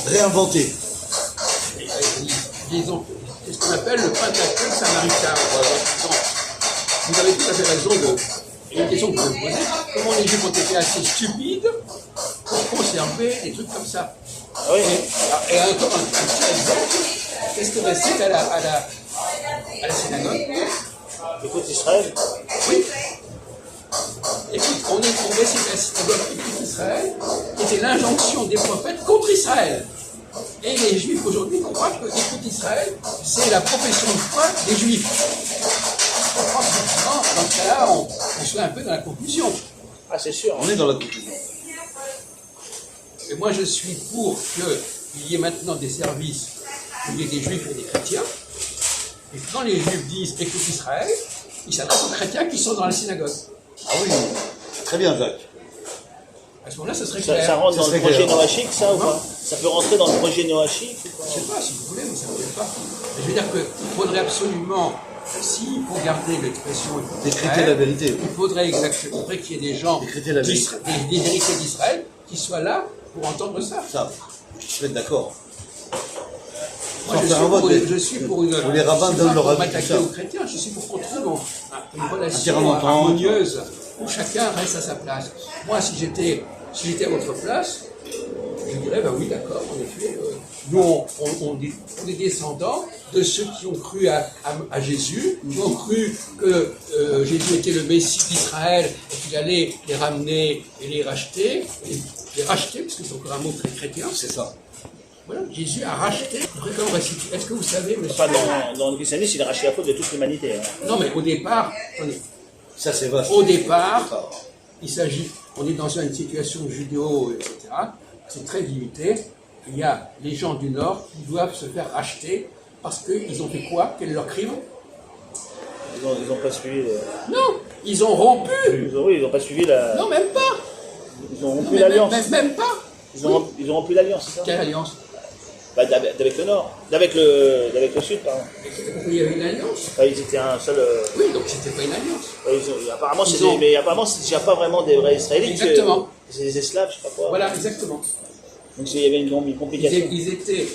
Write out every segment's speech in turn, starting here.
Réinventé. Disons, c'est ce qu'on appelle le Pentateuque samaritain. Vous avez tout à fait raison de une question que vous me posez. Comment les Juifs ont été assez stupides pour conserver des trucs comme ça. Oui. Et encore un petit exemple, qu'est-ce que c'est à la synagogue? Écoute Israël. Oui. Écoute, on récite la synagogue Écoute Israël, qui était l'injonction des prophètes contre Israël. Et les Juifs aujourd'hui croient que Écoute Israël, c'est la profession de foi des Juifs. Je crois que dans ce cas-là, on se fait un peu dans la confusion. Ah, c'est sûr. On est dans la confusion. Et moi, je suis pour qu'il y ait maintenant des services où il y ait des Juifs et des chrétiens. Et quand les Juifs disent Écoute Israël, ils s'adressent aux chrétiens qui sont dans la synagogue. Ah oui, très bien, Jacques. À ce moment-là, ça serait clair. Ça rentre dans le serait projet clair. noachique, ça ou pas? Ça peut rentrer dans le projet noachique ou pas? Je ne sais pas si vous voulez, mais ça ne me plaît pas. Mais je veux dire qu'il faudrait absolument, s'il faut garder l'expression Décréter la vérité. il faudrait exactement qu'il y ait des gens, Décréter la vérité. des héritiers d'Israël, qui soient là pour entendre ça. Ça, je suis d'accord. Moi, je suis pour une. Où les rabbins donnent leur avis, m'attaquer tout ça. aux chrétiens, je suis pour qu'on trouve une relation terrain d'entente. harmonieuse où chacun reste à sa place. Moi, si j'étais à votre place, je dirais, ben oui, d'accord, en effet, nous, on est descendants de ceux qui ont cru à Jésus, qui ont cru que Jésus était le Messie d'Israël et qu'il allait les ramener et les racheter, parce que c'est encore un mot très chrétien. C'est ça. Voilà, Jésus a racheté. Est-ce que vous savez, monsieur? Enfin, dans le christianisme, il a racheté la faute de toute l'humanité. Hein. Non, mais au départ, attendez, Ça, c'est vaste. au départ, on est dans une situation judéo, etc. C'est très limité. Il y a les gens du Nord qui doivent se faire racheter parce qu'ils ont fait quoi? Quel est leur crime? Ils ont pas suivi. Non, ils ont rompu. Ils ont pas suivi la. Non, même pas. Ils ont Non, rompu l'alliance. même pas. Ils ont rompu l'alliance, c'est ça? Quelle alliance? Bah, avec le Nord. Avec le Sud, pardon. Il y avait une alliance? Enfin, ils étaient un seul. Oui, donc c'était pas une alliance. Apparemment, Ils ont- mais apparemment, il n'y a pas vraiment des vrais Israélites. Exactement. C'est des esclaves, je sais pas quoi. Voilà, exactement. Donc il y avait une complication. Ils étaient,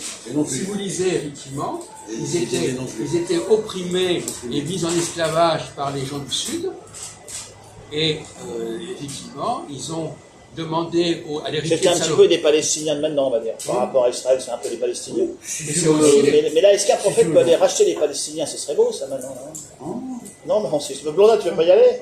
si vous lisez effectivement, Ils ils étaient opprimés et mis en esclavage par les gens du Sud. Et effectivement, ils ont demandé à l'héritier C'était de un petit Salomon. peu des Palestiniens de maintenant, on va dire. Par rapport à Israël, c'est un peu des Palestiniens. Mais c'est aussi les- Mais là, est-ce qu'un prophète peut aller racheter les Palestiniens? Ce serait beau, ça, maintenant. Hein? Non, mais c'est Blondin, tu veux pas y aller?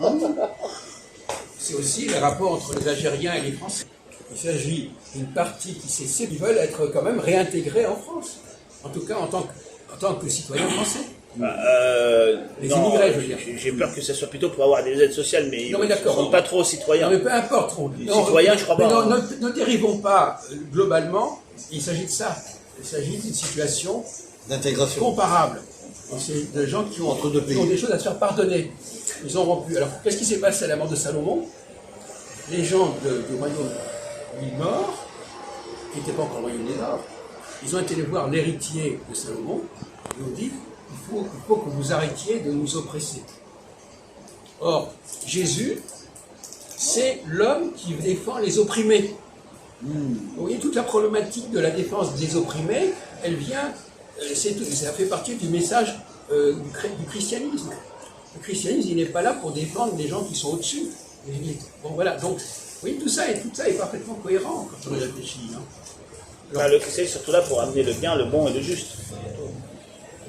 c'est aussi le rapport entre les Algériens et les Français. Il s'agit d'une partie qui veulent être quand même réintégrés en France. En tout cas, en tant que citoyens français. Les immigrés, je veux dire. J'ai peur que ça soit plutôt pour avoir des aides sociales, mais Non, mais d'accord. ils ne sont pas trop citoyens. Non, mais peu importe. Citoyens, je crois pas, hein. Ne dérivons pas globalement. Il s'agit de ça. Il s'agit d'une situation D'intégration. comparable. Donc, c'est de gens qui ont, Entre deux pays. qui ont des choses à se faire pardonner. Ils ont rompu. Alors, qu'est-ce qui s'est passé à la mort de Salomon? Les gens du royaume du Nord, qui n'étaient pas encore le royaume du Nord, ils ont été voir l'héritier de Salomon. Ils ont dit il faut que vous arrêtiez de nous oppresser. Or, Jésus, c'est l'homme qui défend les opprimés. Vous voyez, toute la problématique de la défense des opprimés, elle vient, ça fait partie du message du christianisme. Le christianisme, il n'est pas là pour défendre les gens qui sont au-dessus. Bon, voilà, donc, oui, tout ça est parfaitement cohérent quand on y réfléchit. Hein. Enfin, le christianisme est surtout là pour amener le bien, le bon et le juste.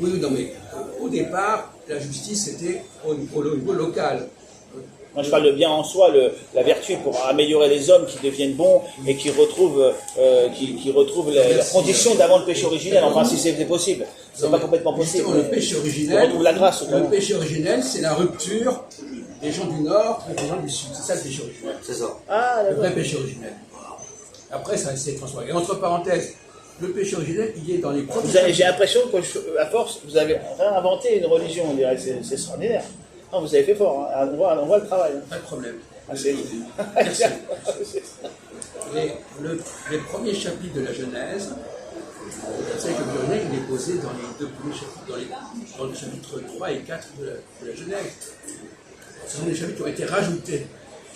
Oui, non, mais au départ, la justice, c'était au niveau local. Moi, je parle de bien en soi, la vertu pour améliorer les hommes qui deviennent bons et qui retrouvent, la condition d'avant le péché originel. Enfin, si c'est possible. C'est pas complètement possible. Justement, le péché On originel, retrouve la grâce, au le fond. péché originel, c'est la rupture des gens du Nord et des gens du Sud. C'est ça le péché originel. C'est ça. Ah, Le d'accord. vrai péché originel. Après, ça s'est transformé. Et entre parenthèses, le péché originel, il est dans les premiers. J'ai l'impression que, à force, vous avez réinventé une religion, on dirait. C'est extraordinaire. Non, vous avez fait fort, hein. On voit le travail. Pas de problème. Ah, c'est- Merci. Les premiers chapitres de la Genèse, vous savez que le Genèse, il est posé dans les deux premiers chapitres, dans le chapitre 3 et 4 de la Genèse. Ce sont des chapitres qui ont été rajoutés.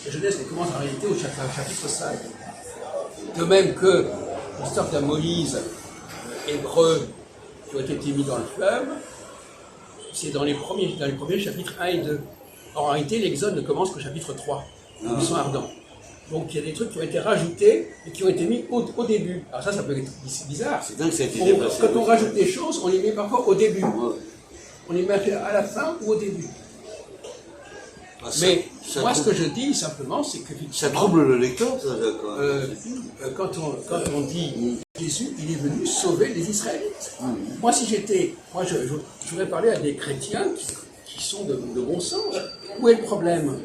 La Genèse, elle commence en réalité au chapitre 5. De même que l'histoire d'un Moïse hébreu qui ont été mis dans le fleuve, c'est dans les premiers chapitres 1 et 2. En réalité, l'Exode ne commence qu'au chapitre 3, ils sont ardents. Donc il y a des trucs qui ont été rajoutés et qui ont été mis au début. Alors ça peut être bizarre. C'est dingue que ça a été déplacé. Quand on rajoute des choses, on les met parfois au début. On les met à la fin ou au début. Ah, Mais ça moi, ce trouble- que je dis simplement, c'est que Ça trouble le lecteur, ça, quoi. quand on dit Jésus, il est venu sauver les Israélites. Moi, si j'étais, je voudrais parler à des chrétiens qui sont de bon sens. Où est le problème?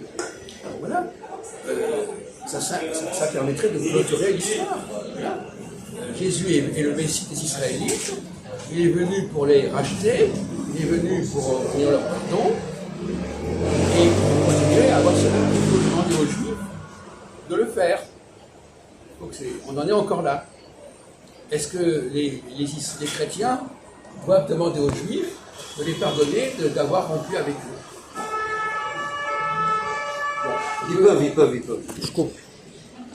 Voilà. Ça permettrait de clôturer l'histoire. Voilà. Jésus est le Messie des Israélites. Il est venu pour les racheter. Il est venu pour obtenir leur pardon. Et pour continuer à avoir cela, il faut demander aux Juifs de le faire. Donc on en est encore là. Est-ce que les chrétiens doivent demander aux Juifs de les pardonner d'avoir rompu avec eux? Ils peuvent. Je coupe.